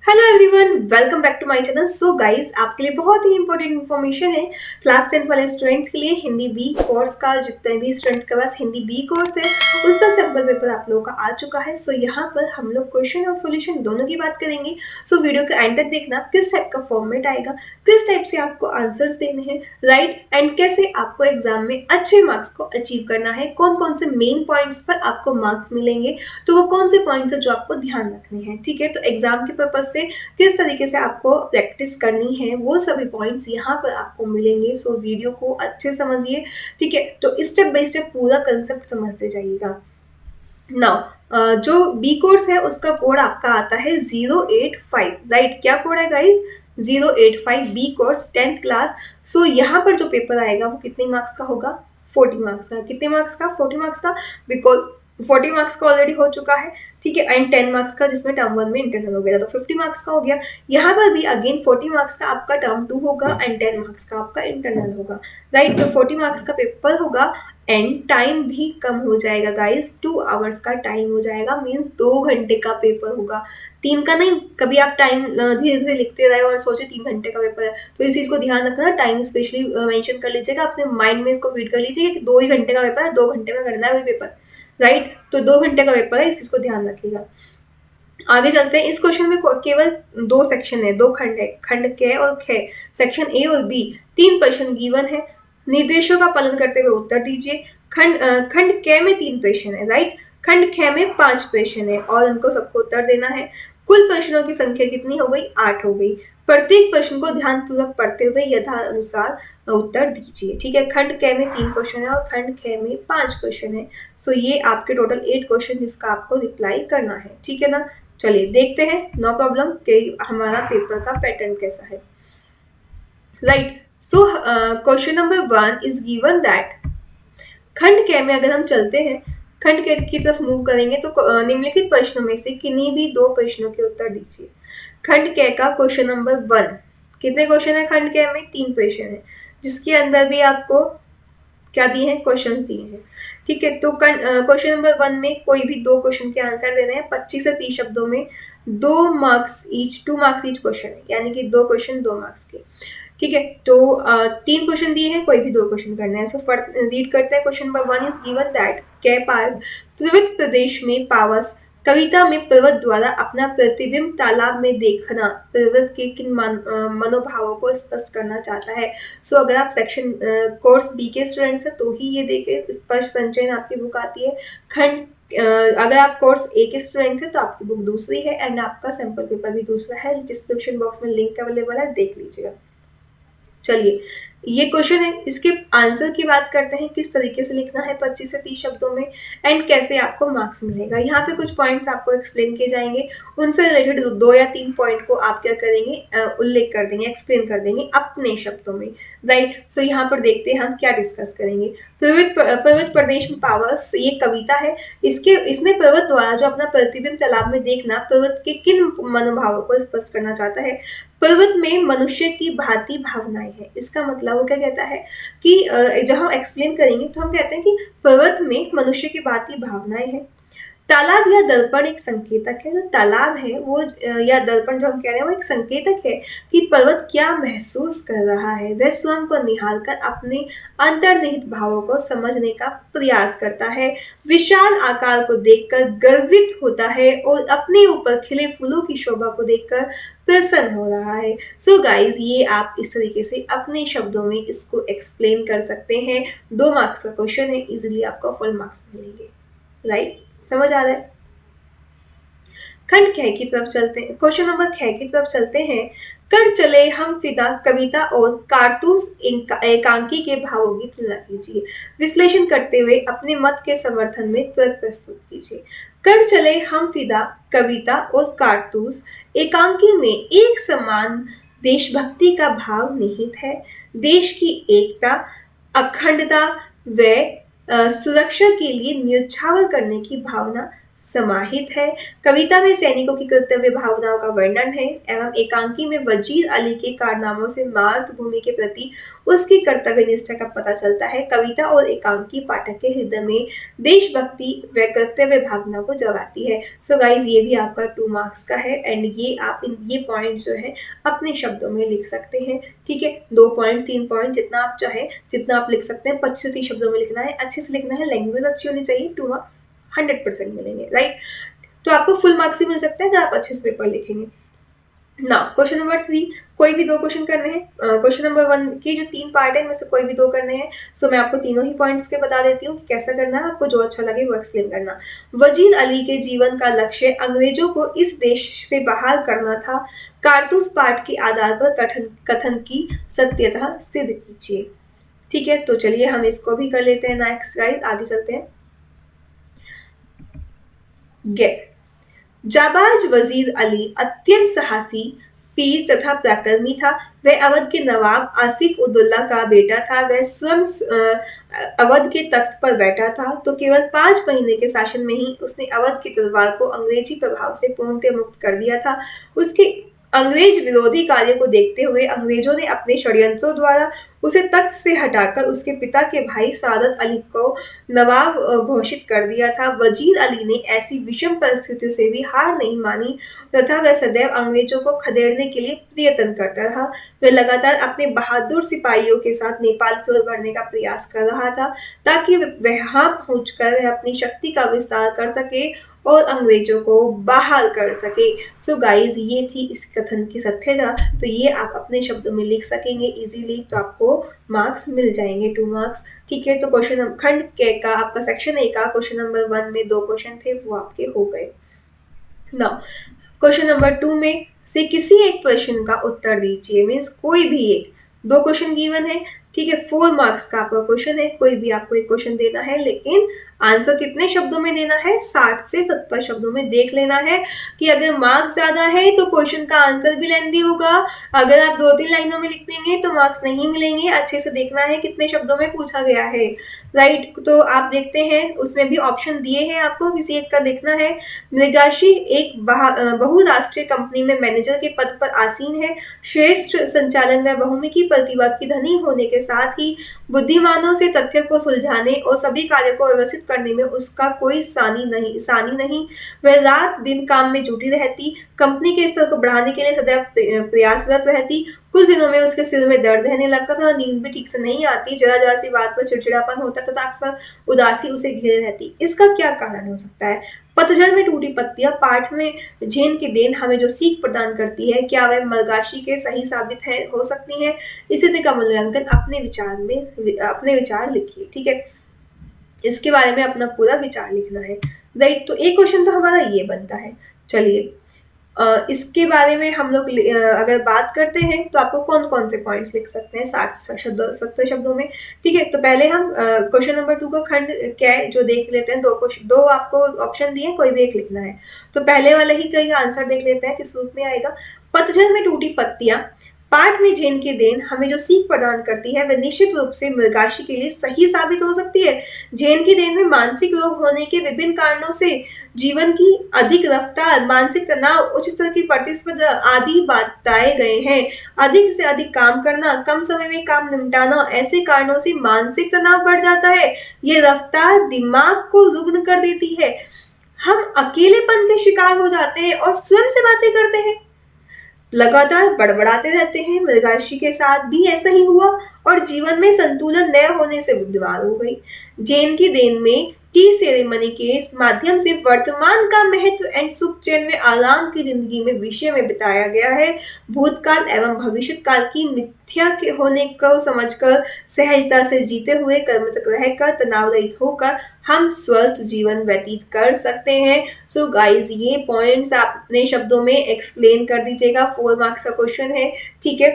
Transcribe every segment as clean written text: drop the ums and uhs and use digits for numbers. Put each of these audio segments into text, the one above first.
Hello everyone, welcome back to my channel. So guys, आपके लिए बहुत ही इंपॉर्टेंट इन्फॉर्मेशन है क्लास 10 वाले स्टूडेंट्स के लिए। हिंदी बी कोर्स का जितने भी स्टूडेंट्स के पास हिंदी बी कोर्स है उसका सैम्पल पेपर आप लोगों का आ चुका है। सो यहाँ पर हम लोग क्वेश्चन और सॉल्यूशन दोनों की बात करेंगे। सो वीडियो के एंड तक देखना किस टाइप का फॉर्मेट आएगा, किस टाइप से आपको आंसर्स देने हैं, राइट, एंड कैसे आपको एग्जाम में अच्छे मार्क्स को अचीव करना है, कौन कौन से मेन पॉइंट्स पर आपको मार्क्स मिलेंगे, तो वो कौन से पॉइंट्स है जो आपको ध्यान रखने हैं। ठीक है, तो एग्जाम के पर्पज से किस तरीके से आपको प्रैक्टिस करनी है वो सभी पॉइंट्स यहाँ पर आपको मिलेंगे। सो वीडियो को अच्छे समझिए। ठीक है, तो स्टेप बाय स्टेप पूरा कंसेप्ट समझते जाइएगा। नाउ जो बी कोर्स है उसका कोड आपका आता है 085, राइट। क्या कोड है guys? 085 B course 10th class. So यहाँ पर जो पेपर आएगा वो कितने मार्क्स का होगा? 40 मार्क्स का। कितने मार्क्स का? 40 मार्क्स का, बिकॉज 40 मार्क्स का ऑलरेडी हो चुका है। ठीक है, एंड 10 मार्क्स का जिसमें टर्म 1 में इंटरनल हो गया तो 50 मार्क्स का हो गया। यहाँ पर भी अगेन 40 मार्क्स का आपका टर्म 2 होगा एंड 10 मार्क्स का आपका इंटरनल होगा, राइट। तो 40 मार्क्स का पेपर होगा एंड टाइम भी कम हो जाएगा गाइस, 2 आवर्स का टाइम हो जाएगा, मीन्स 2 घंटे का पेपर होगा, 3 का नहीं। कभी आप टाइम धीरे धीरे लिखते रहे और सोचे 3 घंटे का पेपर है, तो इस चीज को ध्यान रखना, टाइम स्पेशली मेंशन कर लीजिएगा, अपने माइंड में इसको फीड कर लीजिएगा कि 2 ही घंटे का पेपर है, 2 घंटे में करना है वही पेपर, राइट। तो 2 घंटे का पेपर है, इस चीज को ध्यान रखिएगा। आगे चलते हैं। इस क्वेश्चन में केवल 2 सेक्शन है, 2 खंड है, खंड क और ख। सेक्शन ए और बी 3 प्रश्न गिवन है, निर्देशों का पालन करते हुए उत्तर दीजिए। खंड क में 3 प्रश्न है, राइट। खंड ख में 5 प्रश्न है और उनको सबको उत्तर देना है। कुल प्रश्नों की संख्या कितनी हो गई? 8 हो गई। प्रत्येक प्रश्न को ध्यानपूर्वक पढ़ते हुए यथानुसार उत्तर दीजिए। ठीक है, खंड क में 3 क्वेश्चन है और खंड ख में 5 क्वेश्चन है। सो ये आपके टोटल 8 क्वेश्चन जिसका आपको रिप्लाई करना है। ठीक है ना, चलिए देखते हैं, नो प्रॉब्लम, कि हमारा पेपर का पैटर्न कैसा है, right. So question number 1 is given that, खंड क में अगर हम चलते हैं, खंड क की तरफ मूव करेंगे तो निम्नलिखित प्रश्नों में से किन्हीं भी 2 प्रश्नों के उत्तर दीजिए। खंड क का क्वेश्चन नंबर 1, कितने क्वेश्चन है खंड क में? 3 क्वेश्चन है, जिसके अंदर भी आपको क्या दिए हैं? क्वेश्चन दिए हैं। ठीक है, तो क्वेश्चन नंबर 1 में कोई भी 2 क्वेश्चन के आंसर देने हैं, 25 से 30 शब्दों में, 2 marks each, 2 marks each question है, यानी कि 2 क्वेश्चन 2 मार्क्स के। ठीक है, तो 3 क्वेश्चन दिए हैं, कोई भी 2 क्वेश्चन करना है। सो रीड करते हैं। Question number 1 is given that, कै पार्व त्रिवित प्रदेश में पावस कविता में पर्वत द्वारा अपना प्रतिबिंब तालाब में देखना पर्वत के किन मनोभावों को स्पष्ट करना चाहता है। सो अगर आप सेक्शन कोर्स बी के स्टूडेंट्स हैं तो ही ये देखे, स्पष्ट संचयन आपकी बुक आती है। खंड अगर आप कोर्स ए के स्टूडेंट्स हैं तो आपकी बुक दूसरी है एंड आपका सैंपल पेपर भी दूसरा है। डिस्क्रिप्शन बॉक्स में लिंक अवेलेबल है, देख लीजिएगा। चलिए, ये क्वेश्चन है, इसके आंसर की बात करते हैं, किस तरीके से लिखना है 25 से 30 शब्दों में एंड कैसे आपको मार्क्स मिलेगा। यहाँ पे कुछ पॉइंट्स आपको एक्सप्लेन किए जाएंगे, उनसे रिलेटेड 2 या 3 पॉइंट को आप क्या करेंगे? उल्लेख कर देंगे, एक्सप्लेन कर देंगे अपने शब्दों में, राइट। सो यहाँ पर देखते हैं हम क्या डिस्कस करेंगे। पर्वत प्रदेश में पावस, ये कविता है, इसमें पर्वत द्वारा जो अपना प्रतिबिंब तालाब में देखना पर्वत के किन मनोभावों को स्पष्ट करना चाहता है। पर्वत में मनुष्य की भांति भावनाएं हैं। इसका मतलब वो क्या कहता है कि जब हम एक्सप्लेन करेंगे तो हम कहते हैं कि पर्वत में मनुष्य की भांति भावनाएं हैं। तालाब या दर्पण एक संकेतक है। जो तालाब है वो या दर्पण जो हम कह रहे हैं वो एक संकेतक है कि पर्वत क्या महसूस कर रहा है। वह स्वयं को निहाल कर अपने अंतर्निहित भावों को समझने का प्रयास करता है, विशाल आकार को देखकर गर्वित होता है और अपने ऊपर खिले फूलों की शोभा को देखकर प्रसन्न हो रहा है। सो गाइज, ये आप इस तरीके से अपने शब्दों में इसको एक्सप्लेन कर सकते हैं। 2 मार्क्स का क्वेश्चन है, इजिली आपको फुल मार्क्स मिलेंगे, राइट। समझ आ रहा है? खंड ख की तरफ चलते हैं, क्वेश्चन नंबर ख की तरफ चलते हैं। कर चले हम फिदा कविता और कारतूस एकांकी के भावों की तुलना कीजिए। विश्लेषण करते हुए अपने मत के समर्थन में तर्क प्रस्तुत कीजिए। कर चले हम फिदा कविता और कारतूस एकांकी में एक समान देशभक्ति का भाव निहित है। देश की एकता, अखंडता व सुरक्षा के लिए न्यौछावर करने की भावना समाहित है। कविता में सैनिकों की कर्तव्य भावनाओं का वर्णन है एवं एकांकी में वजीर अली के कारनामों से मातृभूमि के प्रति उसकी कर्तव्य निष्ठा का पता चलता है। कविता और एकांकी पाठक के हृदय में देशभक्ति व कर्तव्य भावना को जगाती है। सो गाइज ये भी आपका 2 मार्क्स का है एंड ये आप ये पॉइंट जो है अपने शब्दों में लिख सकते हैं। ठीक है, 2 पॉइंट 3 पॉइंट जितना आप चाहे जितना आप लिख सकते हैं, 25 शब्दों में लिखना है, अच्छे से लिखना है, लैंग्वेज अच्छी होनी चाहिए, 2 मार्क्स 100% मिलेंगे, राइट। तो आपको फुल मार्क्स ही मिल सकता है अगर आप अच्छे से पेपर लिखेंगे ना। क्वेश्चन नंबर 3, कोई भी 2 क्वेश्चन करने हैं। क्वेश्चन नंबर 1 के जो 3 पार्ट है इनमें से कोई भी 2 करने हैं। तो मैं आपको तीनों ही पॉइंट्स के बता देती हूँ कि कैसा करना है, आपको जो अच्छा लगे वो एक्सप्लेन करना। वजीर अली के जीवन का लक्ष्य अंग्रेजों को इस देश से बाहर करना था। कारतूस पाठ के आधार पर कथन की सत्यता सिद्ध कीजिए। ठीक है, तो चलिए हम इसको भी कर लेते हैं। नेक्स्ट गाइस, आगे चलते हैं। जाबाज वजीर अली अत्यंत साहसी, पीर तथा पराक्रमी था। वह अवध के नवाब आसिफ उद्दौला का बेटा था। वह स्वयं अवध के तख्त पर बैठा था तो केवल 5 महीने के शासन में ही उसने अवध की तलवार को अंग्रेजी प्रभाव से पूर्णतः मुक्त कर दिया था। उसके अंग्रेज विरोधी कार्य को देखते हुए अंग्रेजों ने अपने षड्यंत्रों द्वारा उसे तख्त से हटाकर उसके पिता के भाई सादत अली को नवाब घोषित कर दिया था। वजीर अली ने ऐसी विषम परिस्थितियों से भी हार नहीं मानी तथा वह सदैव अंग्रेजों को खदेड़ने के लिए प्रयत्न करता रहा। वह लगातार अपने बहादुर सिपाहियों के साथ नेपाल की ओर बढ़ने का प्रयास कर रहा था ताकि वहां पहुंचकर वह अपनी शक्ति का विस्तार कर सके और अंग्रेजों को बाहर कर सके। सो गाइज ये थी इस कथन की सत्यता। तो ये आप अपने शब्दों में लिख सकेंगे इजीली, तो आपको मार्क्स मिल जाएंगे 2 मार्क्स। ठीक है, तो क्वेश्चन खंड के का आपका सेक्शन ए का क्वेश्चन नंबर 1 में 2 क्वेश्चन थे वो आपके हो गए। नाउ क्वेश्चन नंबर 2 में से किसी एक प्रश्न का उत्तर दीजिए। मीन्स कोई भी एक, 2 क्वेश्चन गिवन है। ठीक है, 4 मार्क्स का आपका क्वेश्चन है। कोई भी आपको एक क्वेश्चन देना है लेकिन आंसर कितने शब्दों में देना है, 60 से 70 शब्दों में। देख लेना है कि अगर मार्क्स ज्यादा है तो क्वेश्चन का आंसर भी लेंदी होगा। अगर आप 2-3 लाइनों में लिख देंगे तो मार्क्स नहीं मिलेंगे। अच्छे से देखना है कितने शब्दों में पूछा गया है, राइट। तो आप देखते हैं उसमें भी ऑप्शन दिए हैं आपको, किसी एक का देखना है। मृगाशी एक बहुराष्ट्रीय कंपनी में मैनेजर के पद पर आसीन है। श्रेष्ठ संचालन व बहुमुखी प्रतिभा की धनी होने के साथ ही बुद्धिमानों से तथ्य को सुलझाने और सभी कार्यों को व्यवस्थित करने में उसका कोई सानी नहीं। वह रात दिन काम में जुटी रहती, कंपनी के स्तर को बढ़ाने के लिए सदैव प्रयासरत रहती। कुछ दिनों में उसके सिर में दर्द रहने लगता था, नींद भी ठीक से नहीं आती, जरा सी बात पर चिड़चिड़ापन होता तथा अक्सर उदासी उसे घेरे रहती। इसका क्या कारण हो सकता है? पतझड़ में टूटी पत्तियां पाठ में झेन की देन हमें जो सीख प्रदान करती है, क्या वह मृगाशी के सही साबित है हो सकती है? स्थिति का मूल्यांकन अपने विचार लिखिए। ठीक है, इसके बारे में अपना पूरा विचार लिखना है, राइट। तो एक क्वेश्चन तो हमारा ये बनता है। चलिए इसके बारे में हम लोग अगर बात करते हैं तो आपको कौन कौन से पॉइंट्स लिख सकते हैं 60-70 शब्दों में। ठीक है, तो पहले हम क्वेश्चन नंबर 2 का खंड क्या है जो देख लेते हैं। 2 आपको ऑप्शन दिए, कोई भी एक लिखना है। तो पहले वाले ही का आंसर देख लेते हैं किस रूप में आएगा। पतझड़ में टूटी पत्तियां पाठ में झेन की देन हमें जो सीख प्रदान करती है वह निश्चित रूप से मृगाशी के लिए सही साबित हो सकती है। झेन की देन में मानसिक रोग होने के विभिन्न कारणों से जीवन की अधिक रफ्तार, मानसिक तनाव, उच्च स्तर की प्रतिस्पर्धा आदि बताए गए हैं। अधिक से अधिक काम करना, कम समय में काम निपटाना, ऐसे कारणों से मानसिक तनाव बढ़ जाता है। ये रफ्तार दिमाग को रुग्ण कर देती है। हम अकेलेपन के शिकार हो जाते हैं और स्वयं से बातें करते हैं, लगातार बड़बड़ाते रहते हैं। मृगाशी के साथ भी ऐसा ही हुआ और जीवन में संतुलन न होने से बुद्धवार हो गई। जैन की देन में टी सेरेमनी के माध्यम से वर्तमान का महत्व एंड सुख चैन में आराम की जिंदगी में विषय में बताया गया है। भूतकाल एवं भविष्य काल की मिथ्या के होने को समझकर सहजता से जीते हुए कर्म तक रहकर तनाव रहित होकर हम स्वस्थ जीवन व्यतीत कर सकते हैं। सो गाइज ये पॉइंट्स आप अपने शब्दों में एक्सप्लेन कर दीजिएगा। 4 मार्क्स का क्वेश्चन है। ठीक है,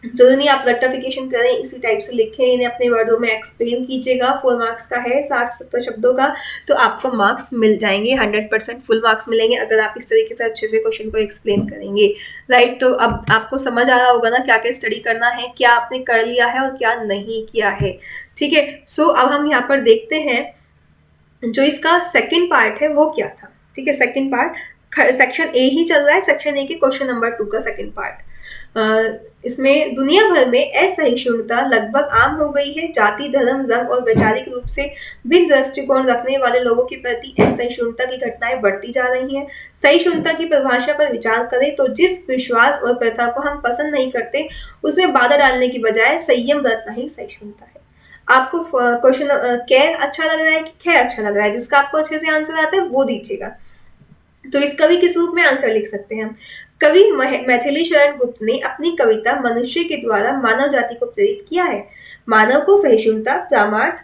जो नहीं आप रेक्टिफिकेशन करें, इसी टाइप से लिखें, इन्हें अपने वर्डों में एक्सप्लेन कीजिएगा। 4 मार्क्स का है, 60-70 शब्दों का, तो आपको मार्क्स मिल जाएंगे। 100% फुल मार्क्स मिलेंगे अगर आप इस तरीके से अच्छे से क्वेश्चन को एक्सप्लेन करेंगे, राइट। तो अब आपको समझ आ रहा होगा ना क्या क्या स्टडी करना है, क्या आपने कर लिया है और क्या नहीं किया है। ठीक है, सो अब हम यहाँ पर देखते हैं जो इसका सेकेंड पार्ट है वो क्या था। ठीक है, सेकंड पार्ट सेक्शन ए ही चल रहा है, सेक्शन ए के क्वेश्चन नंबर 2 का सेकंड पार्ट। इसमें दुनिया भर में असहिष्णुता लगभग आम हो गई है। जाति, धर्म, रंग और वैचारिक रूप से भिन्न दृष्टिकोण रखने वाले लोगों के प्रति असहिष्णुता की घटनाएं बढ़ती जा रही हैं। सहिष्णुता की परिभाषा पर विचार करें तो जिस विश्वास और प्रथा को हम पसंद नहीं करते उसमें बाधा डालने की बजाय संयम बरतना ही सहिष्णुता है। आपको क्वेश्चन क्या अच्छा लग रहा है कि क्या अच्छा लग रहा है? जिसका आपको अच्छे से आंसर आता है वो दीजिएगा। तो इस कवि किस रूप में आंसर लिख सकते हैं हम? कवि मैथिली शरण गुप्त ने अपनी कविता मनुष्य के द्वारा मानव जाति को प्रेरित किया है। मानव को सहिष्णुता, प्रामार्थ,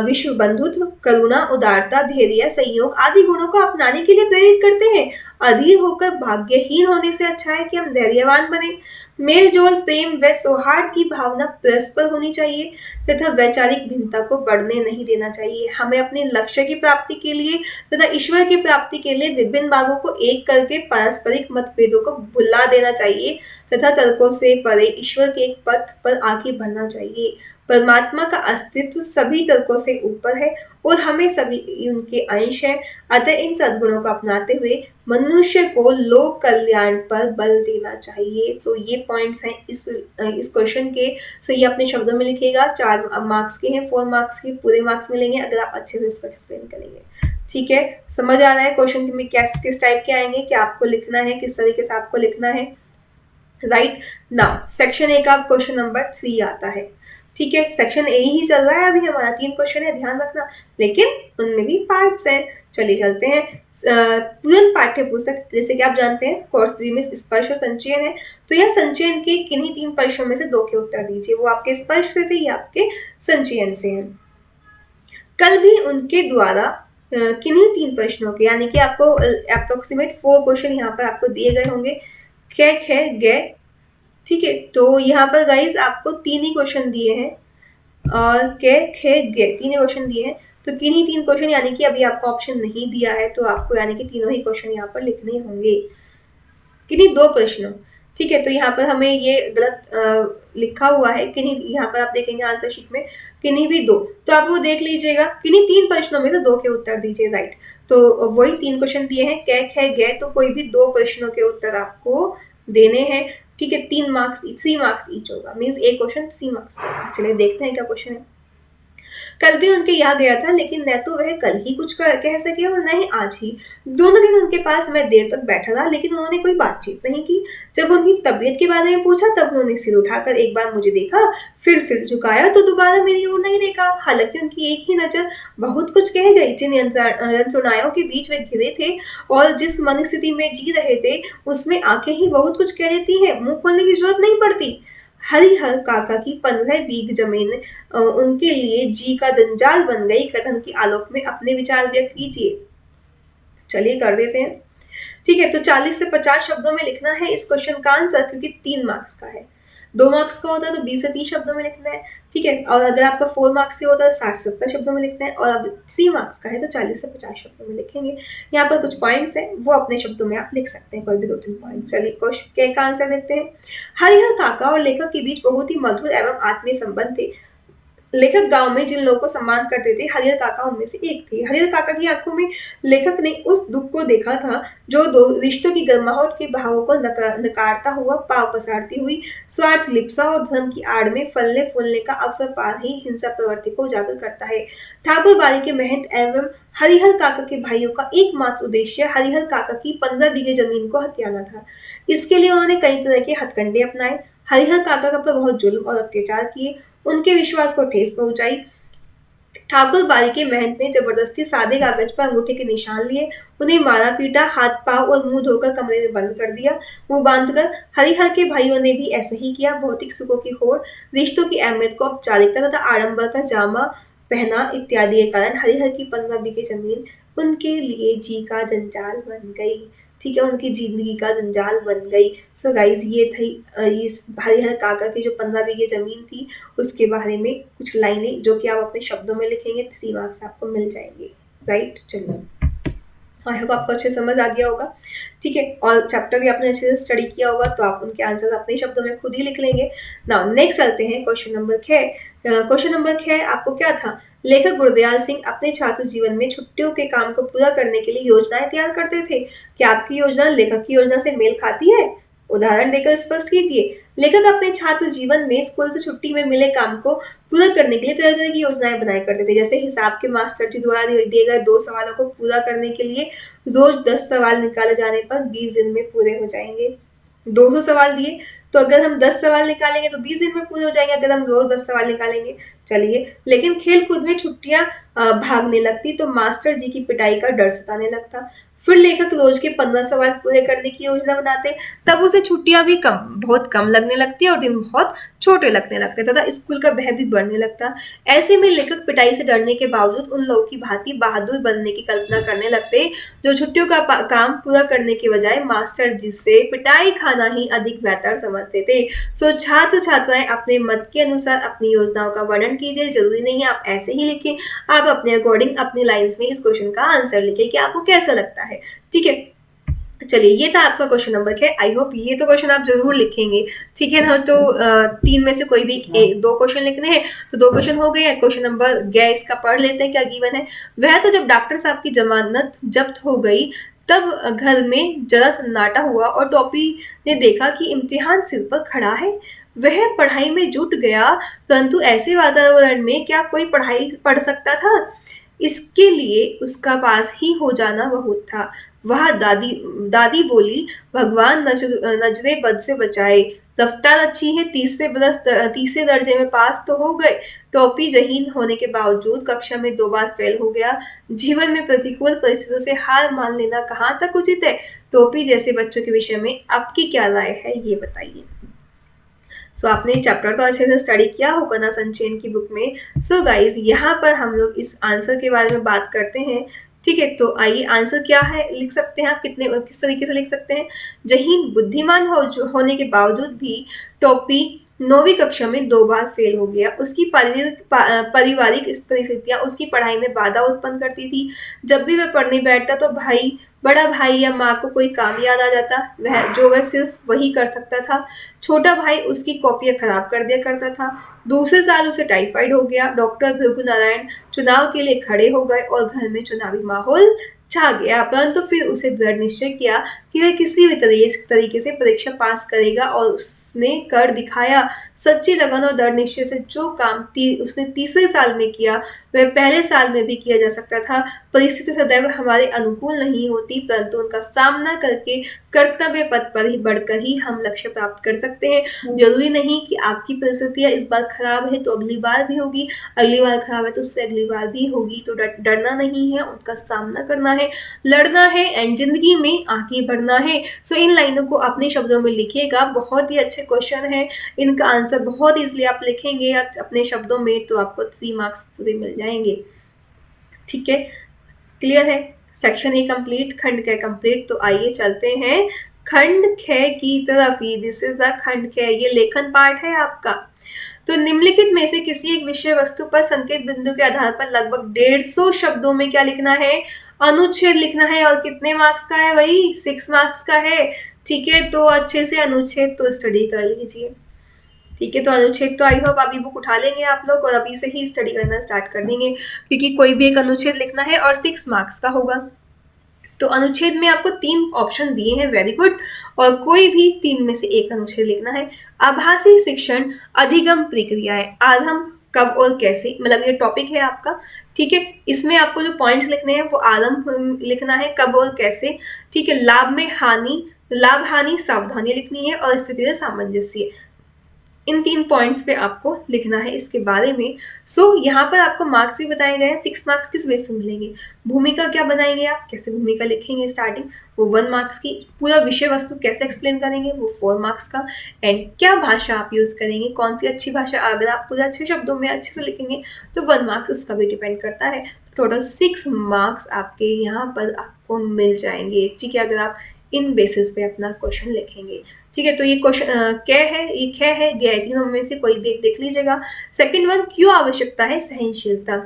विश्व बंधुत्व, करुणा, उदारता, धैर्य, संयोग आदि गुणों को अपनाने के लिए प्रेरित करते हैं। अधीर होकर भाग्यहीन होने से अच्छा है कि हम धैर्यवान बने। मेल जोल, प्रेम व सौहार्द की भावना परस्पर होनी चाहिए तथा वैचारिक भिन्नता को बढ़ने नहीं देना चाहिए। हमें अपने लक्ष्य की प्राप्ति के लिए तथा ईश्वर की प्राप्ति के लिए विभिन्न भागों को एक करके पारस्परिक मतभेदों को भुला देना चाहिए तथा तर्कों से परे ईश्वर के एक पथ पर आगे बढ़ना चाहिए। परमात्मा का अस्तित्व सभी तर्कों से ऊपर है और हमें सभी उनके अंश हैं। अतः इन सद्गुणों को अपनाते हुए मनुष्य को लोक कल्याण पर बल देना चाहिए। सो ये पॉइंट्स हैं इस क्वेश्चन के। सो ये अपने शब्दों में लिखिएगा। 4 मार्क्स के हैं, 4 मार्क्स के पूरे मार्क्स मिलेंगे अगर आप अच्छे से इसको एक्सप्लेन करेंगे। ठीक है, समझ आ रहा है क्वेश्चन में किस टाइप के आएंगे, क्या आपको लिखना है, किस तरीके से आपको लिखना है। राइट नाउ सेक्शन ए का क्वेश्चन नंबर 3 आता है। ठीक है, सेक्शन ए ही चल रहा है अभी हमारा, 3 क्वेश्चन है, ध्यान रखना, लेकिन उनमें भी पार्ट्स हैं। चलिए चलते हैं। पूर्ण पाठ्य पुस्तक, जैसे कि आप जानते हैं कोर्स 3 में स्पर्श और संचयन है, तो यह संचयन के किन्हीं 3 प्रश्नों में से 2 के उत्तर दीजिए। वो आपके स्पर्श से थे या आपके संचयन से हैं। कल भी उनके द्वारा किन्हीं 3 प्रश्नों के, यानी कि आपको अप्रोक्सीमेट 4 क्वेश्चन यहाँ पर आपको दिए गए होंगे। कै, खे, गे, ठीक है, तो यहाँ पर गाइज आपको 3 ही क्वेश्चन दिए हैं और कै, खे, गे 3 क्वेश्चन दिए हैं। तो किन्हीं 3 क्वेश्चन, यानी कि अभी आपको ऑप्शन नहीं दिया है तो आपको यानी कि तीनों ही क्वेश्चन यहाँ पर लिखने होंगे। किन्हीं 2 प्रश्नों, ठीक है, तो यहाँ पर हमें ये गलत लिखा हुआ है। किन्हीं, यहाँ पर आप देखेंगे आंसर शीट में किन्हीं भी 2, तो आप वो देख लीजिएगा। किन्हीं 3 प्रश्नों में से 2 के उत्तर दीजिए। राइट, तो वही 3 क्वेश्चन दिए हैं, कै, खे, गे, तो कोई भी 2 प्रश्नों के उत्तर आपको देने हैं। ठीक है, 3 मार्क्स, 3 मार्क्स ईच होगा, मीन्स एक क्वेश्चन 3 मार्क्स का। चलिए देखते हैं क्या क्वेश्चन है। कल भी उनके यहाँ गया था, लेकिन न तो वह कल ही कुछ कह सके और न ही आज ही। दोनों दिन उनके पास मैं देर तक बैठा रहा, लेकिन उन्होंने कोई बातचीत नहीं की। जब उनकी तबीयत के बारे में पूछा तब उन्होंने सिर उठाकर एक बार मुझे देखा, फिर सिर झुकाया तो दोबारा मेरी ओर नहीं देखा। हालांकि उनकी एक ही नजर बहुत कुछ कह गई। जिन यंत्रणाओं के बीच वे घिरे थे और जिस मनस्थिति में जी रहे थे उसमें आंखें ही बहुत कुछ कह देती हैं, मुंह खोलने की जरूरत नहीं पड़ती। हरिहर काका की 15 बीघ जमीन उनके लिए जी का जंजाल बन गई। कथन के आलोक में अपने विचार व्यक्त कीजिए। चलिए कर देते हैं। ठीक है, तो 40 से 50 शब्दों में लिखना है इस क्वेश्चन का आंसर, क्योंकि 3 मार्क्स का है। 2 मार्क्स का होता है तो 20 से 30 शब्दों में लिखना है। ठीक है, और अगर आपका 4 मार्क्स का होता है 60 से 70 शब्दों में लिखना है, और अब 3 मार्क्स का है तो 40 से 50 शब्दों में लिखेंगे। यहाँ पर कुछ पॉइंट्स हैं, वो अपने शब्दों में आप लिख सकते हैं, कोई भी 2-3 पॉइंट। चलिए क्वेश्चन का आंसर देखते हैं। हरिहर काका और लेखक के बीच बहुत ही मधुर एवं आत्मीय संबंध थे। लेखक गांव में जिन लोगों को सम्मान करते थे, हरिहर काका उनमें से एक थे। हरिहर काका की आंखों में लेखक ने उस दुख को देखा था जो दो रिश्तों की गर्माहट के भावों को नकारता हुआ पाव पसारती हुई स्वार्थ, लिप्सा और धर्म की आड़ में फलने फूलने का अवसर पा रही हिंसा प्रवृत्ति को उजागर करता है। ठाकुर बाड़ी के महंत एवं हरिहर काका के भाइयों का एकमात्र उद्देश्य हरिहर काका की 15 बीघे जमीन को हथियाना था। इसके लिए उन्होंने कई तरह के हथकंडे अपनाए। हरिहर काका पर बहुत जुल्म और अत्याचार किए, उनके विश्वास को ठेस पहुंचाई। ठाकुर बाड़ी के महंत ने जबरदस्ती सादे कागज पर अंगूठे के निशान लिए, उन्हें मारा पीटा, हाथ पांव और मुंह धोकर कमरे में बंद कर दिया। मुंह बांधकर हरिहर के भाइयों ने भी ऐसा ही किया। भौतिक सुखों की होड़, रिश्तों की अहमियत को औपचारिकता तथा आडंबर का जामा पहना इत्यादि के कारण हरिहर की 15 बीघे जमीन उनके लिए जी का जंजाल बन गई। ठीक है, उनकी जिंदगी का जंजाल बन गई। सो गाइज, ये थी इस हरिहर काका की जो 15 बीघे जमीन थी उसके बारे में कुछ लाइनें, जो कि आप अपने शब्दों में लिखेंगे। 3 मार्क्स आपको मिल जाएंगे। राइट, चलिए, आई होप आपको अच्छे समझ आ गया होगा। ठीक है, और चैप्टर भी आपने अच्छे से स्टडी किया होगा तो आप उनके आंसर अपने शब्दों में खुद ही लिख लेंगे। नाउ नेक्स्ट चलते हैं क्वेश्चन नंबर 6। क्वेश्चन नंबर 6 आपको क्या था? लेखक गुरदयाल सिंह अपने छात्र जीवन में छुट्टियों के काम को पूरा करने के लिए योजनाएं तैयार करते थे। क्या आपकी योजना लेखक की योजना से मेल खाती है? उदाहरण देकर स्पष्ट कीजिए। लेखक अपने छात्र जीवन में स्कूल से छुट्टी में मिले काम को पूरा करने के लिए तरह तरह की योजनाएं बनाया करते थे। जैसे हिसाब के मास्टर जी द्वारा दिए गए 2 सवालों को पूरा करने के लिए रोज 10 सवाल निकाले जाने पर 20 दिन में पूरे हो जाएंगे। 200 सवाल दिए तो अगर हम 10 सवाल निकालेंगे तो 20 दिन में पूरे हो जाएंगे, अगर हम रोज 10 सवाल निकालेंगे। चलिए, लेकिन खेल कूद में छुट्टियां भागने लगती तो मास्टर जी की पिटाई का डर सताने लगता। फिर लेखक रोज के 15 सवाल पूरे करने की योजना बनाते, तब उसे छुट्टियां भी बहुत कम लगने लगती और दिन बहुत छोटे लगने लगते तथा स्कूल का भय भी बढ़ने लगता। ऐसे में लेखक पिटाई से डरने के बावजूद उन लोगों की भांति बहादुर बनने की कल्पना करने लगते जो छुट्टियों का काम पूरा करने के बजाय मास्टर जी से पिटाई खाना ही अधिक बेहतर समझते थे। सो छात्र छात्राएं अपने मत के अनुसार अपनी योजनाओं का वर्णन कीजिए। जरूरी नहीं है आप ऐसे ही लिखें, आप अपने अकॉर्डिंग अपनी लाइन्स में इस क्वेश्चन का आंसर लिखें कि आपको कैसा लगता है। ठीक है, चलिए ये था आपका क्वेश्चन नंबर 6। आई होप ये तो क्वेश्चन आप जरूर लिखेंगे। ठीक है ना, तो 3 में से कोई भी 2 क्वेश्चन लिखने हैं तो 2 क्वेश्चन हो गए। क्वेश्चन नंबर गया इसका पढ़ लेते हैं क्या गिवन है। वह तो जब डॉक्टर साहब की जमानत जब्त हो गई तब घर में जरा सन्नाटा हुआ और टॉपी ने देखा कि इम्तिहान सिर पर खड़ा है। वह पढ़ाई में जुट गया, परंतु ऐसे वातावरण में क्या कोई पढ़ाई पढ़ सकता था? इसके लिए उसका पास ही हो जाना बहुत था। वह दादी दादी बोली, भगवान नजरे बद से बचाए। रफ्तार अच्छी है, तीसरे दर्जे में पास तो हो गए। टोपी जहीन होने के बावजूद कक्षा में 2 बार फेल हो गया। जीवन में प्रतिकूल परिस्थितियों से हार मान लेना कहाँ तक उचित है? टोपी जैसे बच्चों के विषय में आपकी क्या राय है, ये बताइए। सो आपने चैप्टर तो अच्छे से स्टडी किया होगा ना सनचेन की बुक में। सो गाइज यहाँ पर हम लोग इस आंसर के बारे में बात करते हैं। ठीक है, तो आइए आंसर क्या है लिख सकते हैं आप, किस तरीके से लिख सकते हैं। जहीन बुद्धिमान होने के बावजूद भी टोपी 9वीं कक्षा में 2 बार फेल हो गया। उसकी पारिवारिक परिस्थितियां उसकी पढ़ाई में बाधा उत्पन्न करती थी। जब भी वह पढ़ने बैठता तो बड़ा भाई या माँ को कोई काम याद आ जाता वह सिर्फ वही कर सकता था। छोटा भाई उसकी कॉपियां खराब कर दिया करता था। दूसरे साल उसे टाइफाइड हो गया। डॉक्टर भृगु नारायण चुनाव के लिए खड़े हो गए और घर में चुनावी माहौल छा गया, परंतु फिर उसे दृढ़ निश्चय किया कि वह किसी भी तरीके से परीक्षा पास करेगा और उसने कर दिखाया। सच्ची लगन और दृढ़ निश्चय से जो काम उसने तीसरे साल में किया वह पहले साल में भी किया जा सकता था। परिस्थिति सदैव हमारे अनुकूल नहीं होती, परंतु उनका सामना करके कर्तव्य पथ पर ही बढ़कर ही हम लक्ष्य प्राप्त कर सकते हैं। जरूरी नहीं कि आपकी परिस्थितियां इस बार खराब है तो अगली बार भी होगी, अगली बार खराब है तो उससे अगली बार भी होगी। तो डरना नहीं है, उनका सामना करना है, लड़ना है एंड जिंदगी में आगे बढ़ना है। सो इन लाइनों को अपने शब्दों में लिखिएगा। बहुत ही अच्छे क्वेश्चन है, इनका आंसर बहुत इजीली आप लिखेंगे अपने शब्दों में तो आपको 3 मार्क्स पूरे मिल जाएंगे। ठीक है, क्लियर है। सेक्शन ए कंप्लीट, खंड क कंप्लीट। तो आइए चलते हैं खंड ख की तरफ। दिस इज द खंड ख, ये लेखन पार्ट है आपका। तो निम्नलिखित में से किसी एक विषय वस्तु पर संकेत बिंदु के आधार पर लगभग 150 शब्दों में क्या लिखना है? अनुच्छेद लिखना है। और कितने मार्क्स का है? वही 6 मार्क्स का है। ठीक है, तो अच्छे से अनुच्छेद तो स्टडी कर लीजिए। ठीक है, तो अनुच्छेद तो आई होप अभी बुक उठा लेंगे आप लोग और अभी से ही स्टडी करना स्टार्ट कर देंगे, क्योंकि कोई भी एक अनुच्छेद लिखना है और 6 मार्क्स का होगा। तो अनुच्छेद में आपको 3 ऑप्शन दिए हैं, वेरी गुड। और कोई भी 3 में से एक अनुच्छेद लिखना है। आभासी शिक्षण अधिगम प्रक्रियाएं, आरंभ, कब और कैसे, मतलब ये टॉपिक है आपका। ठीक है, इसमें आपको जो पॉइंट्स लिखने हैं वो आरंभ लिखना है, कब और कैसे। ठीक है, लाभ हानि सावधानी लिखनी है और स्थिति से सामंजस्य। इन 3 पॉइंट्स पे आपको लिखना है इसके बारे में। सो यहाँ पर आपको मार्क्स भी बताए गए हैं। 6 मार्क्स किस बेस पे मिलेंगे? भूमिका क्या बनाएंगे आप, कैसे भूमिका लिखेंगे स्टार्टिंग, वो 1 मार्क्स की। पूरा विषय वस्तु कैसे एक्सप्लेन करेंगे, वो 4 मार्क्स का। एंड क्या भाषा आप यूज करेंगे, कौन सी अच्छी भाषा, अगर आप पूरे अच्छे शब्दों में अच्छे से लिखेंगे तो 1 मार्क्स उसका भी डिपेंड करता है। टोटल 6 मार्क्स आपके यहाँ पर आपको मिल जाएंगे। ठीक है, अगर आप इन बेसिस पे अपना क्वेश्चन लिखेंगे। ठीक है, तो ये क्वेश्चन क्या है, ये क्या है, गया, तीनों में से कोई भी एक देख लीजिएगा। सेकंड वन, क्यों आवश्यकता है सहनशीलता।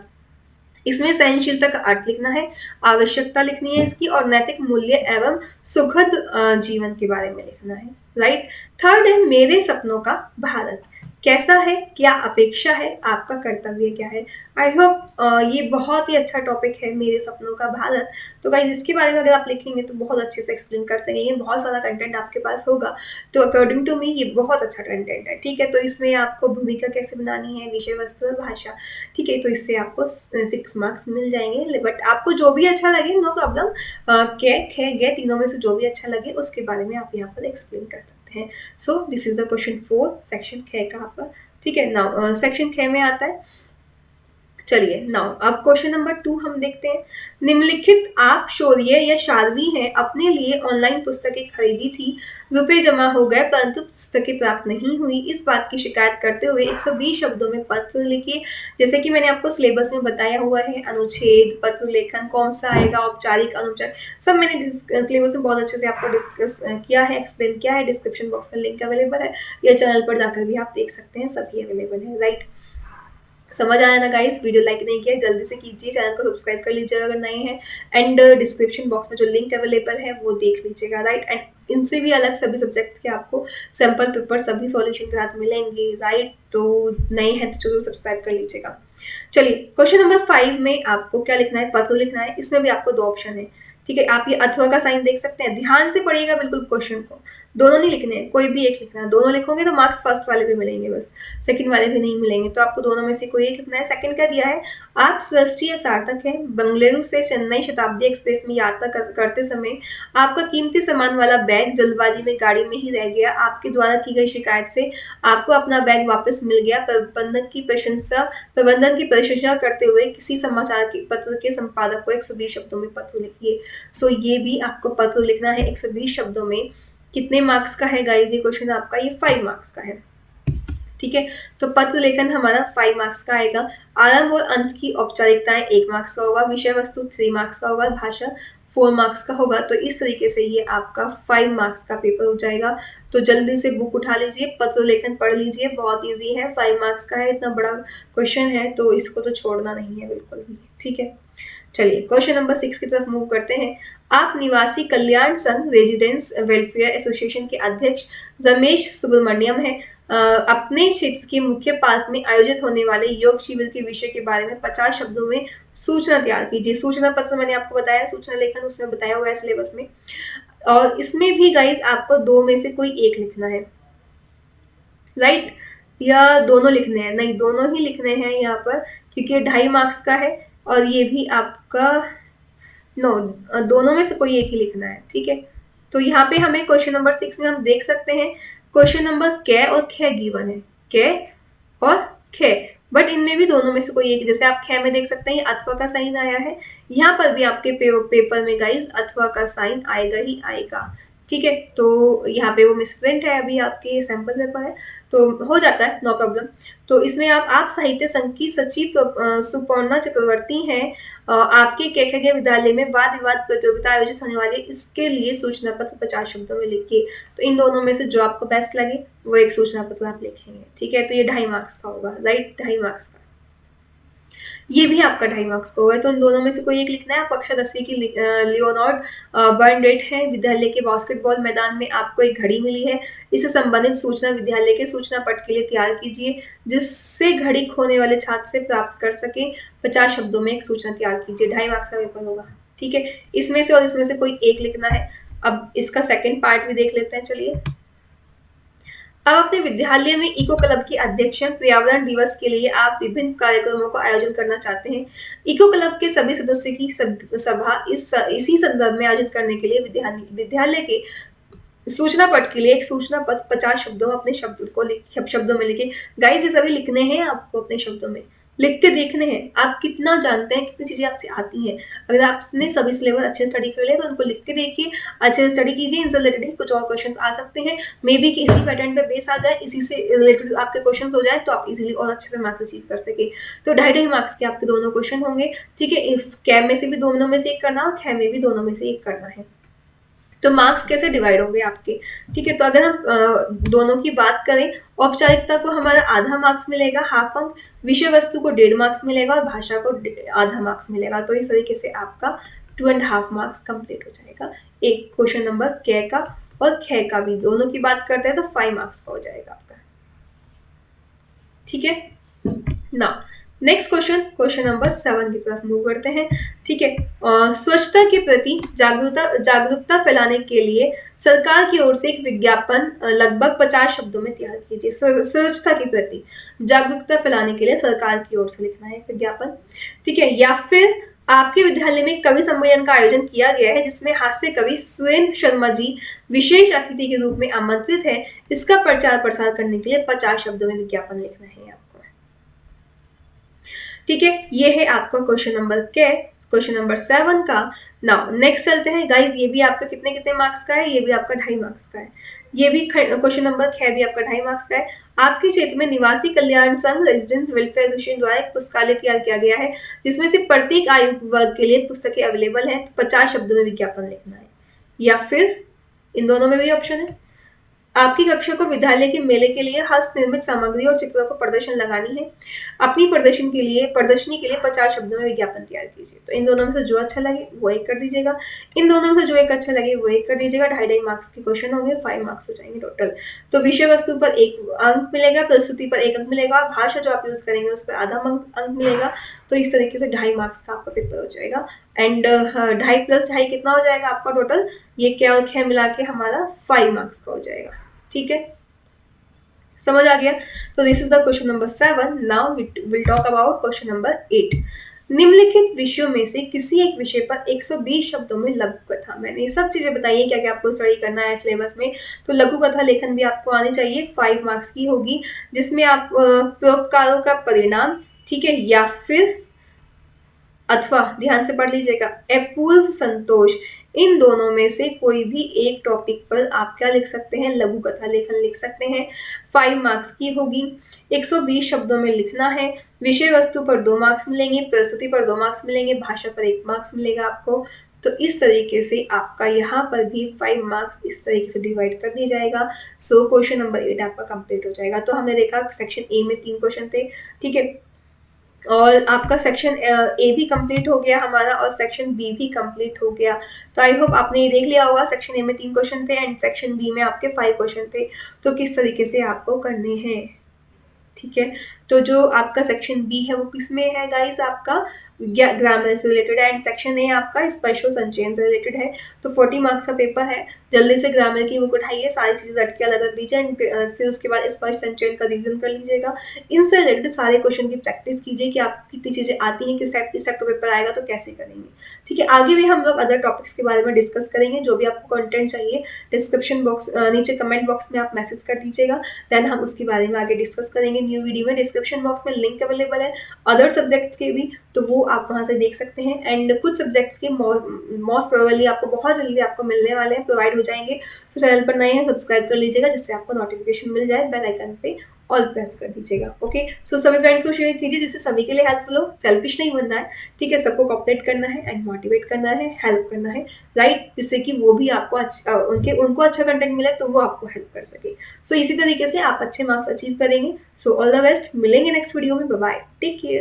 इसमें सहनशीलता का अर्थ लिखना है, आवश्यकता लिखनी है इसकी, और नैतिक मूल्य एवं सुखद जीवन के बारे में लिखना है। राइट। थर्ड है मेरे सपनों का भारत। कैसा है, क्या अपेक्षा है, आपका कर्तव्य क्या है। आई होप ये बहुत ही अच्छा टॉपिक है, मेरे सपनों का भारत। तो गाइस इसके बारे में अगर आप लिखेंगे तो बहुत अच्छे से एक्सप्लेन कर सकेंगे, बहुत सारा कंटेंट आपके पास होगा। तो अकॉर्डिंग टू मी ये बहुत अच्छा कंटेंट है, ठीक है। तो इसमें आपको भूमिका कैसे बनानी है, विषय वस्तु और भाषा, ठीक है। तो इससे आपको 6 मार्क्स मिल जाएंगे, बट आपको जो भी अच्छा लगे नो प्रॉब्लम, कै खे गे तीनों में से जो भी अच्छा लगे उसके बारे में आप यहाँ पर एक्सप्लेन कर सकते हैं। So this is the question 4 section खे का आपका, ठीक है। नाउ सेक्शन खे में आता है, चलिए नाउ अब क्वेश्चन नंबर 2 हम देखते हैं। निम्नलिखित आप शौर्य या शार्वी हैं, अपने लिए ऑनलाइन पुस्तकें खरीदी थी, रुपए जमा हो गए परंतु पुस्तकें प्राप्त नहीं हुई, इस बात की शिकायत करते हुए 120 शब्दों में पत्र लिखिए। जैसे कि मैंने आपको सिलेबस में बताया हुआ है, अनुच्छेद, पत्र लेखन कौन सा आएगा, औपचारिक, अनौपचारिक, सब मैंने सिलेबस में बहुत अच्छे से आपको डिस्कस किया है, एक्सप्लेन किया है। डिस्क्रिप्शन बॉक्स में लिंक अवेलेबल है, या चैनल पर जाकर भी आप देख सकते हैं, सभी अवेलेबल है, राइट। समझ आया ना गाइस? वीडियो लाइक नहीं किया जल्दी से कीजिए, चैनल को सब्सक्राइब कर लीजिएगा अगर नए हैं, एंड डिस्क्रिप्शन बॉक्स में जो लिंक अवेलेबल है वो देख लीजिएगा, राइट। एंड इनसे भी अलग सभी सब्जेक्ट्स के आपको सैम्पल पेपर सभी सॉल्यूशन के साथ मिलेंगे, राइट। तो नए हैं तो जरूर सब्सक्राइब कर लीजिएगा। चलिए क्वेश्चन नंबर 5 में आपको क्या लिखना है, पत्र लिखना है। इसमें भी आपको 2 ऑप्शन है, ठीक है। आप ये अथवा का साइन देख सकते हैं, ध्यान से पढ़िएगा बिल्कुल क्वेश्चन को, दोनों नहीं लिखने हैं, कोई भी एक लिखना है। दोनों लिखोगे तो मार्क्स फर्स्ट वाले भी मिलेंगे, बस सेकंड वाले भी नहीं मिलेंगे। तो आपको दोनों में से कोई एक लिखना है। सेकंड का दिया है, आप राष्ट्रीय सार्थक है, बेंगलुरु से चेन्नई शताब्दी एक्सप्रेस में यात्रा करते समय आपका कीमती सामान वाला बैग जल्दबाजी में गाड़ी में ही रह गया, आपके द्वारा की गई शिकायत से आपको अपना बैग वापस मिल गया। प्रबंधन की प्रशंसा करते हुए किसी समाचार के पत्र के संपादक को 120 शब्दों में पत्र लिखिए। सो ये भी आपको पत्र लिखना है 120 शब्दों में। कितने मार्क्स का है गाइस ये क्वेश्चन आपका? ये 5 मार्क्स का है, ठीक है। तो पत्र लेखन हमारा 5 मार्क्स का आएगा। आरंभ और अंत की औपचारिकताएं 1 मार्क्स का होगा, विषय वस्तु 3 मार्क्स का होगा, भाषा 4 मार्क्स का होगा। तो इस तरीके से ये आपका 5 मार्क्स का पेपर हो जाएगा। तो जल्दी से बुक उठा लीजिए, पत्र लेखन पढ़ लीजिए, बहुत इजी है, 5 मार्क्स का है, इतना बड़ा क्वेश्चन है तो इसको तो छोड़ना नहीं है बिल्कुल भी, ठीक है। चलिए क्वेश्चन नंबर 6 की तरफ मूव करते हैं। आप निवासी कल्याण संघ रेजिडेंस वेलफेयर एसोसिएशन के अध्यक्ष रमेश सुब्रमण्यम हैं। अपने क्षेत्र के मुख्य पार्क में आयोजित होने वाले योग शिविर के विषय के बारे में 50 शब्दों में सूचना तैयार कीजिए। सूचना पत्र मैंने आपको बताया, सूचना लेखन उसमें बताया हुआ है सिलेबस में। और इसमें भी गाइस आपको 2 में से कोई एक लिखना है, राइट, या दोनों लिखने हैं? नहीं, दोनों ही लिखने हैं यहाँ पर, क्योंकि 2.5 मार्क्स का है और ये भी आपका दोनों में से कोई एक ही लिखना है, ठीक है। तो यहाँ पे हमें क्वेश्चन नंबर 6 में हम देख सकते हैं क्वेश्चन नंबर कै और खे गिवन है, कै और खे, बट इनमें भी दोनों में से कोई एक, जैसे आप खे में देख सकते हैं अथवा का साइन आया है, यहाँ पर भी आपके पेपर में गाइस अथवा का साइन आएगा ही आएगा, ठीक है। तो यहाँ पे वो मिसप्रिंट है, अभी आपके सैंपल पेपर है तो हो जाता है, नो प्रॉब्लम। तो इसमें आप साहित्य संघ की सचिव सुपर्णा चक्रवर्ती हैं। आपके केखे विद्यालय में वाद विवाद प्रतियोगिता आयोजित होने वाली, इसके लिए सूचना पत्र 50 शब्दों में लिखिए। तो इन दोनों में से जो आपको बेस्ट लगे वो एक सूचना पत्र आप लिखेंगे, ठीक है। तो ये 2.5 मार्क्स का होगा, राइट, 2.5 मार्क्स का। ये भी आपका 2.5 मार्क्स का होगा। तो इन दोनों में से कोई एक लिखना है। कक्षा 10वीं की लियोनार्ड बर्नडेट है। विद्यालय के बास्केटबॉल मैदान में आपको एक घड़ी मिली है, इससे संबंधित सूचना विद्यालय के सूचना पट के लिए तैयार कीजिए, जिससे घड़ी खोने वाले छात्र से प्राप्त कर सके। 50 शब्दों में एक सूचना तैयार कीजिए। 2.5 मार्क्स का पेपर होगा, ठीक है। इसमें से और इसमें से कोई एक लिखना है। अब इसका सेकेंड पार्ट भी देख लेते हैं, चलिए। अब अपने विद्यालय में इको क्लब के अध्यक्ष हैं। पर्यावरण दिवस के लिए आप विभिन्न कार्यक्रमों का आयोजन करना चाहते हैं। इको क्लब के सभी सदस्यों की सभा इसी संदर्भ में आयोजित करने के लिए विद्यालय के सूचना पट के लिए एक सूचना पत्र 50 शब्दों में अपने शब्दों में लिखे। गाइस ये सभी लिखने हैं आपको, अपने शब्दों में लिख के देखने हैं आप कितना जानते हैं, कितनी चीजें आपसे आती हैं। अगर आपने सभी सिलेबस अच्छे स्टडी कर लिया तो उनको लिख के देखिए, अच्छे से स्टडी कीजिए। इनसे रिलेटेड कुछ और क्वेश्चंस आ सकते हैं, मे बी कि इसी पैटर्न पे बेस आ जाए, इसी से रिलेटेड आपके क्वेश्चंस हो जाए तो आप इजीली और अच्छे से मार्क्स अचीव कर सके। तो 2.5 मार्क्स के आपके दोनों क्वेश्चन होंगे, ठीक है। कैब में से भी दोनों में से एक करना और खे में भी दोनों में से एक करना है। तो मार्क्स कैसे डिवाइड होंगे आपके, ठीक है। तो अगर हम दोनों की बात करें, औपचारिकता को हमारा आधा मार्क्स मिलेगा, हाफ अंक, विषय वस्तु को 1.5 मार्क्स मिलेगा और भाषा को आधा मार्क्स मिलेगा। तो इस तरीके से आपका 2.5 मार्क्स कंप्लीट हो जाएगा। एक क्वेश्चन नंबर कै का और खे का भी दोनों की बात करते हैं तो 5 मार्क्स का हो जाएगा आपका। ठीक है ना। नेक्स्ट क्वेश्चन नंबर 7 की तरफ मूव करते हैं। ठीक है, स्वच्छता के प्रति जागरूकता फैलाने के लिए सरकार की ओर से एक विज्ञापन लगभग 50 शब्दों में तैयार कीजिए। स्वच्छता के प्रति जागरूकता फैलाने के लिए सरकार की ओर से लिखना है विज्ञापन। ठीक है, या फिर आपके विद्यालय में कवि सम्मेलन का आयोजन किया गया है जिसमें हास्य कवि सुरेंद्र शर्मा जी विशेष अतिथि के रूप में आमंत्रित है, इसका प्रचार प्रसार करने के लिए 50 शब्दों में विज्ञापन लिखना है आपको। ठीक है, ये है आपका क्वेश्चन नंबर 7 का। नाउ नेक्स्ट चलते हैं गाइज, ये भी आपका कितने कितने मार्क्स का है, ये भी आपका 2.5 मार्क्स का है। ये भी क्वेश्चन नंबर 6 भी आपका 2.5 मार्क्स का है। आपके क्षेत्र में निवासी कल्याण संघ रेजिडेंट वेलफेयर एसोसिएशन द्वारा एक पुस्तकालय तैयार किया गया है जिसमें से प्रत्येक आयु वर्ग के लिए पुस्तकें अवेलेबल हैं, तो 50 शब्दों में विज्ञापन लिखना है। या फिर इन दोनों में भी ऑप्शन है। आपकी कक्षा को विद्यालय के मेले के लिए हस्त निर्मित सामग्री और चित्रों को प्रदर्शन लगानी है। अपनी प्रदर्शनी के लिए 50 शब्दों में विज्ञापन तैयार कीजिए। तो इन दोनों में से जो अच्छा लगे वो एक कर दीजिएगा, इन दोनों में से जो एक अच्छा लगे वो एक कर दीजिएगा। 2.5 मार्क्स के क्वेश्चन होंगे, 5 मार्क्स हो जाएंगे टोटल। तो विषय वस्तु पर 1 अंक मिलेगा, प्रस्तुति पर 1 अंक मिलेगा, भाषा जो आप यूज करेंगे उस पर आधा अंक मिलेगा। तो इस तरीके से 2.5 मार्क्स का आपका पेपर हो जाएगा। एंड 2.5 + 2.5 कितना हो जाएगा आपका टोटल, ये क्या और क्या मिला के हमारा 5 मार्क्स का हो जाएगा। ठीक है, समझ आ गया। तो this is the question number 7। Now will talk about question number 8। निम्नलिखित विषयों में से किसी एक विषय पर 120 शब्दों में लघु कथा। मैंने ये सब चीजें बताई है क्या क्या आपको स्टडी करना है सिलेबस में। तो लघु कथा लेखन भी आपको आनी चाहिए, 5 मार्क्स की होगी, जिसमें आप परोपकारों का परिणाम, ठीक है, या फिर अथवा, ध्यान से पढ़ लीजिएगा, अपूर्व संतोष, इन दोनों में से कोई भी एक टॉपिक पर आप क्या लिख सकते हैं, लघु कथा लेखन लिख सकते हैं। 5 मार्क्स की होगी, 120 शब्दों में लिखना है। विषय वस्तु पर 2 मार्क्स मिलेंगे, प्रस्तुति पर 2 मार्क्स मिलेंगे, भाषा पर 1 मार्क्स मिलेगा आपको। तो इस तरीके से आपका यहाँ पर भी 5 मार्क्स इस तरीके से डिवाइड कर दिया जाएगा। सो क्वेश्चन नंबर 8 आपका कंप्लीट हो जाएगा। तो हमने देखा सेक्शन ए में 3 क्वेश्चन थे, ठीक है, और आपका सेक्शन ए भी कंप्लीट हो गया हमारा और सेक्शन बी भी कंप्लीट हो गया। तो आई होप आपने ये देख लिया होगा, सेक्शन ए में 3 क्वेश्चन थे एंड सेक्शन बी में आपके 5 क्वेश्चन थे। तो किस तरीके से आपको करने हैं, ठीक है। तो जो आपका सेक्शन बी है वो किस में है गाइस, आपका ग्रामर से रिलेटेड है एंड सेक्शन ए आपका स्पर्श और संचयन से रिलेटेड है। तो 40 मार्क्स का पेपर है। जल्दी से ग्रामर की बुक उठाइए, सारी चीजें अटके अलग रख दीजिए एंड फिर उसके बाद स्पर्श संचयन का रिविजन कर लीजिएगा। इनसे रिलेटेड सारे क्वेश्चन की प्रैक्टिस कीजिए कि आपको कितनी चीजें आती हैं, किस टाइप का पेपर आएगा तो कैसे करेंगे, ठीक है। आगे भी हम लोग अदर टॉपिक्स के बारे में डिस्कस करेंगे। जो भी आपको कंटेंट चाहिए डिस्क्रिप्शन बॉक्स नीचे कमेंट बॉक्स में आप मैसेज कर दीजिएगा, देन हम उसके बारे में आगे डिस्कस करेंगे न्यू वीडियो में। डिस्क्रिप्शन बॉक्स में लिंक अवेलेबल है अदर सब्जेक्ट्स के भी, तो वो आप वहाँ से देख सकते हैं। एंड कुछ सब्जेक्ट्स के मोस्ट प्रोबेबली आपको बहुत जल्दी आपको मिलने वाले हैं, प्रोवाइड हो जाएंगे। तो चैनल पर नए हैं सब्सक्राइब कर लीजिएगा जिससे आपको नोटिफिकेशन मिल जाए, बेल आइकन पे ऑल प्रेस कर दीजिएगा। ओके, सो सभी फ्रेंड्स को शेयर कीजिए जिससे सभी के लिए हेल्पफुल हो। सेल्फिश नहीं बनना है, ठीक है, सबको कॉपरेट करना है एंड मोटिवेट करना है, हेल्प करना है, राइट, जिससे कि वो भी आपको उनको अच्छा कंटेंट मिले तो वो आपको हेल्प कर सके। सो इसी तरीके से आप अच्छे मार्क्स अचीव करेंगे। सो ऑल द बेस्ट, मिलेंगे नेक्स्ट वीडियो में, बाय बाय, टेक केयर।